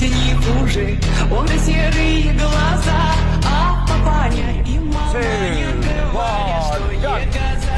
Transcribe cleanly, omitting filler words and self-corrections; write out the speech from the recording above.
не хуже. Он и серые глаза, а папаня и маманя говорят, что ей казалось.